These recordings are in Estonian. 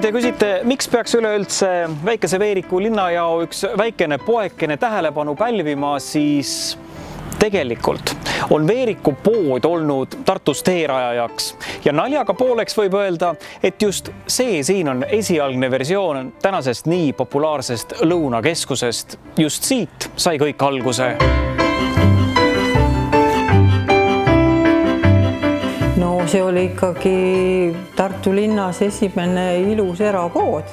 te küsite, miks peaks üleüldse väikese Veeriku linnajao üks väikene poekene tähelepanu pälvima, siis tegelikult on Veeriku pood olnud Tartus teerajajaks ja naljaga pooleks võib öelda, et just see siin on esialgne versioon tänasest nii populaarsest lõunakeskusest. Just siit sai kõik alguse. No see oli ikkagi Tartu linnas esimene ilus erapood.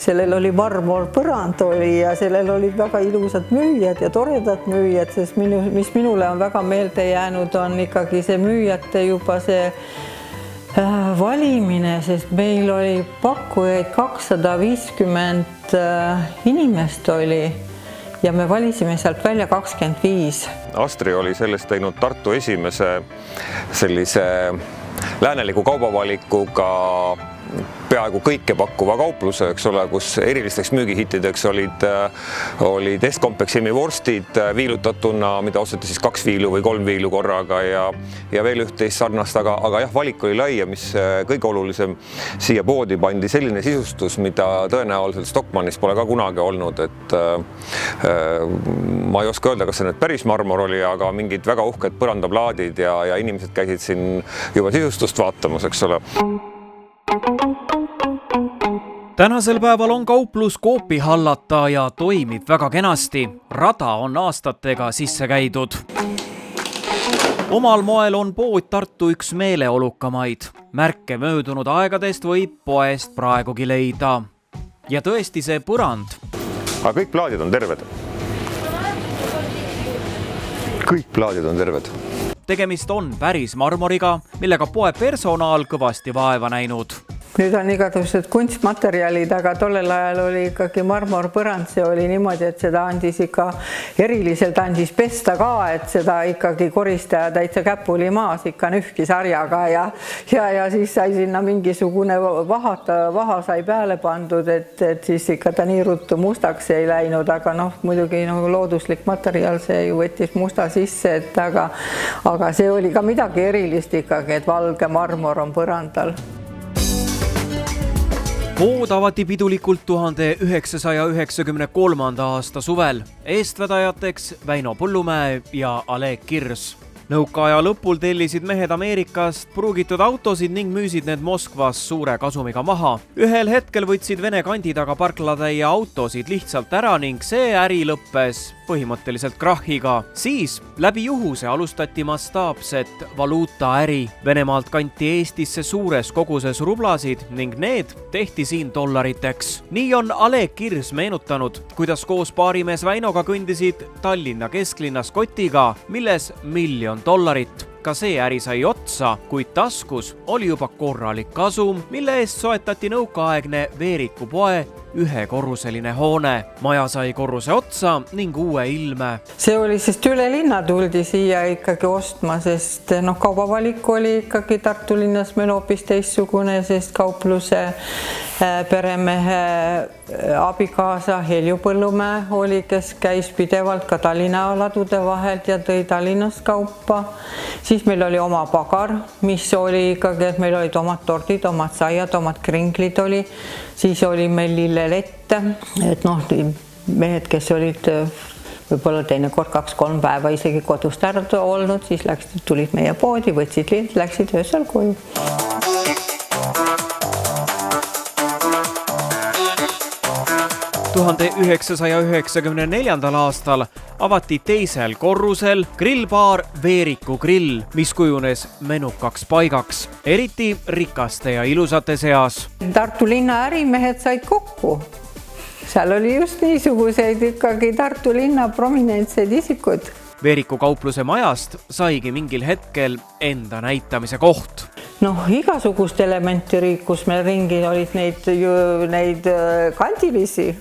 Sellel oli marmorpõrand ja sellel olid väga ilusad müüjad ja toredad müüjad, sest mis minule on väga meelde jäänud, on ikkagi see müüjate juba see valimine, sest meil oli pakkujaid 250 inimest oli ja me valisime sealt välja 25. Astri oli sellest teinud Tartu esimese sellise lääneliku kaubavalikuga peaaegu kõike pakkuva kaupluse, eks ole, kus erilisteks müügihittideks olid Estkompeksimi vorstid viilutatuna, mida osteti siis 2 viilu või 3 viilu korraga ja veel üht-teist sarnast, aga jah, valik oli lai ja mis kõige olulisem, siia poodi pandi selline sisustus, mida tõenäoliselt Stockmannis pole ka kunagi olnud, et ma ei oska öelda, kas see nüüd päris marmor oli, aga mingid väga uhked põrandaplaadid ja inimesed käisid siin juba sisustust vaatamas, eks ole. Tänasel päeval on kauplus Coopi hallata ja toimib väga kenasti. Rada on aastatega sisse käidud. Omal moel on pood Tartu üks meeleolukamaid. Märke möödunud aegadest võib poest praegugi leida. Ja tõesti see põrand. Aga kõik plaadid on terved. Kõik plaadid on terved. Tegemist on päris marmoriga, millega poe personaal kõvasti vaeva näinud. Nüüd on igasugused kunstmaterjalid, aga tollel ajal oli ikkagi marmorpõrand, see oli niimoodi, et seda andis ikka eriliselt andis pesta ka, et seda ikkagi koristaja täitsa käpuli maas ikka nühkis harjaga ja siis sai sinna mingisugune vaha sai peale pandud, et siis ikka ta nii ruttu mustaks ei läinud, aga muidugi looduslik materjal, see ju võttis musta sisse, et aga see oli ka midagi erilist ikkagi, et valge marmor on põrandal. Pood avati pidulikult 1993. aasta suvel. Eestvedajateks Väino Põllumäe ja Ale Kirs. Nõukaaja lõpul tellisid mehed Ameerikast pruugitud autosid ning müüsid need Moskvas suure kasumiga maha. Ühel hetkel võtsid Vene kandi taga parklatäie autosid lihtsalt ära ning see äri lõppes põhimõtteliselt krahhiga. Siis läbi juhuse alustati mastaapset valuutaäri. Venemaalt kanti Eestisse suures koguses rublasid ning need tehti siin dollariteks. Nii on Ale Kirs meenutanud, kuidas koos paarimees Väinoga kõndisid Tallinna kesklinnas kotiga, milles $1 000 000. Ka see äri sai otsa, kuid taskus oli juba korralik kasum, mille eest soetati nõukaaegne Veeriku poe ühekorruseline hoone. Maja sai korruse otsa ning uue ilme. See oli, sest üle linna tuldi siia ikkagi ostma, sest kaubavalik oli ikkagi Tartu linnas meil hoopis teistsugune, sest kaupluse peremehe abikaasa Helju Põllumäe oli, kes käis pidevalt ka Tallinna ladude vahelt ja tõi Tallinnast kaupa. Siis meil oli oma pagar, mis oli ikkagi, et meil olid omad tordid, omad saiad, omad kringlid oli. Siis oli meil lillelette, et mehed, kes olid võib-olla teinekord 2-3 päeva isegi kodust ära olnud, siis tulid meie poodi, võtsid lind, läksid öösel koju. ...1994. aastal avati teisel korrusel grillbaar Veeriku grill, mis kujunes menukaks paigaks, eriti rikaste ja ilusate seas. Tartu linna ärimehed said kokku. Seal oli just niisuguseid ikkagi Tartu linna prominentseid isikud. Veeriku kaupluse majast saigi mingil hetkel enda näitamise koht. Igasugust elementi riikus meil ringi olid neid kandilisi.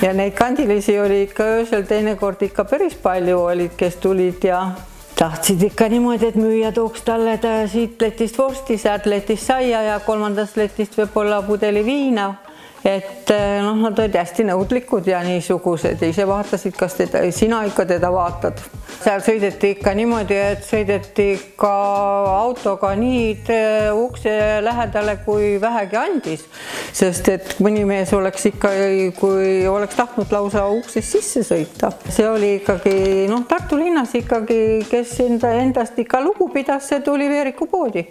Ja neid kandilisi oli ikka öösel teinekord ikka päris palju olid, kes tulid ja tahtsid ikka niimoodi, et müüja tooks talle siit letist vorsti, sealt letist saia ja 3. letist võib-olla pudeli viina. et nad olid hästi nõudlikud ja niisugused ja ise vaatasid, kas sina ikka teda vaatad. Seal sõideti ikka niimoodi, et sõideti ka autoga nii ukse lähedale, kui vähegi andis, sest et mõni mees oleks ikka, kui oleks tahtnud lausa uksest sisse sõita. See oli ikkagi, Tartu linnas ikkagi, kes endast ikka lugu pidas, see tuli Veeriku poodi.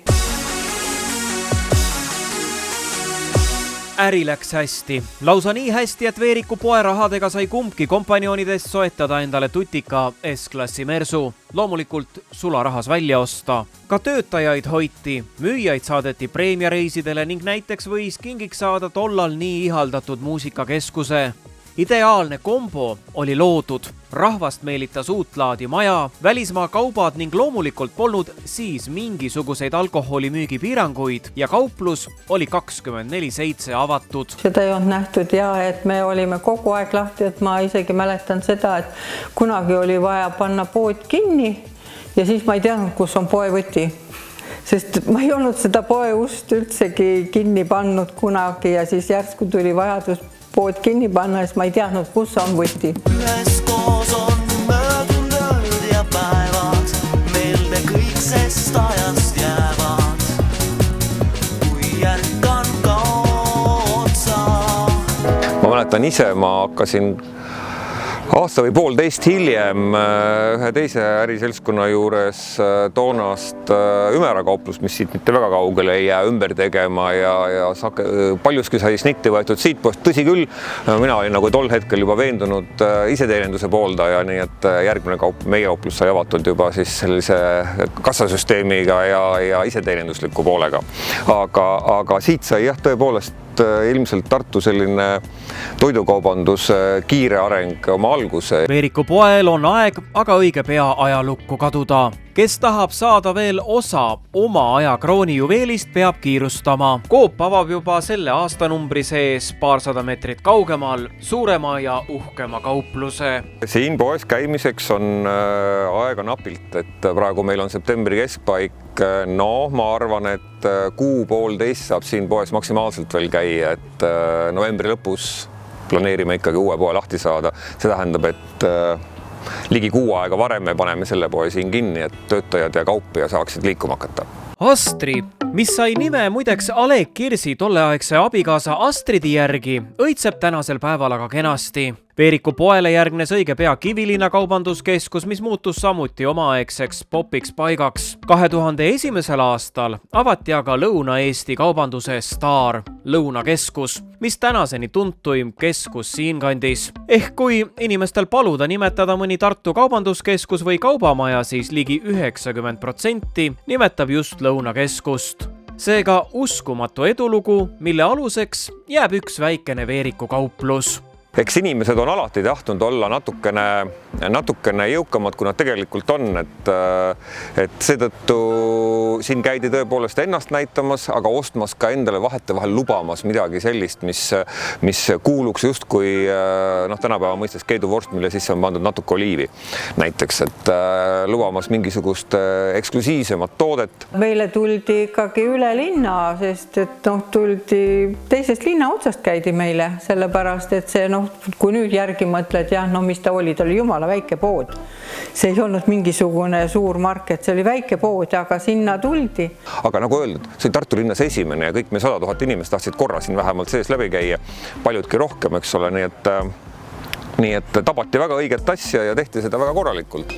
Äri läks hästi. Lausa nii hästi, et Veeriku poe rahadega sai kumbki kompanjonidest soetada endale tutika S-klassi Mersu. Loomulikult sularahas välja osta. Ka töötajaid hoiti, müüjaid saadeti preemiareisidele ning näiteks võis kingiks saada tollal nii ihaldatud muusikakeskuse. Ideaalne kombo oli loodud. Rahvast meelitas uut laadi maja, välismaa kaubad ning loomulikult polnud siis mingisuguseid alkoholimüügi piiranguid ja kauplus oli 24/7 avatud. Seda ei olnud nähtud ja et me olime kogu aeg lahti, et ma isegi mäletan seda, et kunagi oli vaja panna pood kinni ja siis ma ei teadnud, kus on poevõti. Sest ma ei olnud seda poe ust üldsegi kinni pannud kunagi ja siis järsku tuli vajadus pood kinni panna, siis ma ei teadnud, kus on võti. Üheskoos on möödunud ööd ja päevad, meelde kõik sest ajast jäävad, kui järkan ka otsa. Ma mäletan ise, ma hakkasin aasta või poolteist hiljem ühe teise äriseltskonna juures toonast Ümera kauplust, mis siit mitte väga kaugele ei jää, ümber tegema ja paljuski sai snitti võetud siit poest. Tõsi küll, mina olin nagu tol hetkel juba veendunud iseteeninduse pooldaja, nii et järgmine meie kauplus sai avatud juba siis sellise kassasüsteemiga ja iseteenindusliku poolega. Aga siit sai jah, tõepoolest ilmselt Tartu selline toidukaubandus kiire areng oma alguse. Veeriku poel on aeg, aga õige pea ajalukku kaduda. Kes tahab saada veel osa oma aja kroonijuveelist, peab kiirustama. Coop avab juba selle aastanumbri sees paarsada meetrit kaugemal suurema ja uhkema kaupluse. Siin poes käimiseks on aega napilt, et praegu meil on septembri keskpaik. Ma arvan, et kuu-poolteist saab siin poes maksimaalselt veel käia, et novembri lõpus planeerime ikkagi uue poe lahti saada. See tähendab, et ligi kuu aega varem me paneme selle poe siin kinni, et töötajad ja kaupija saaksid liikuma hakata. Astri, mis sai nime muideks Alek Kirsi tolleaegse abikaasa Astridi järgi, õitseb tänasel päeval aga kenasti. Veeriku poele järgnes õige pea Kivilinna kaubanduskeskus, mis muutus samuti omaaegseks popiks paigaks. 2001. aastal avati aga Lõuna-Eesti kaubanduse Star Lõunakeskus, mis tänaseni tuntuim keskus siinkandis. Ehk kui inimestel paluda nimetada mõni Tartu kaubanduskeskus või kaubamaja, siis ligi 90% nimetab just Lõunakeskust. Seega uskumatu edulugu, mille aluseks jääb üks väikene Veeriku kauplus. Eks inimesed on alati tahtnud olla natukene jõukamad, kui nad tegelikult on, et seetõttu siin käidi tõepoolest ennast näitamas, aga ostmas ka endale vahetevahel lubamas midagi sellist, mis kuuluks justkui tänapäeva mõistes keiduvorst, mille sisse on pandud natuke oliivi näiteks, et lubamas mingisugust eksklusiivsemat toodet. Meile tuldi ikkagi üle linna, sest et tuldi teisest linna otsast käidi meile, sellepärast et see kui nüüd järgi mõtled, mis ta oli jumala väike pood. See ei olnud mingisugune suur market, see oli väike pood, aga sinna tuldi. Aga nagu öeldud, see oli Tartu linnas esimene ja kõik me 100 000 inimest tahtsid korra siin vähemalt sees läbi käia, paljudki rohkem, eks ole, nii et tabati väga õiget asja ja tehti seda väga korralikult.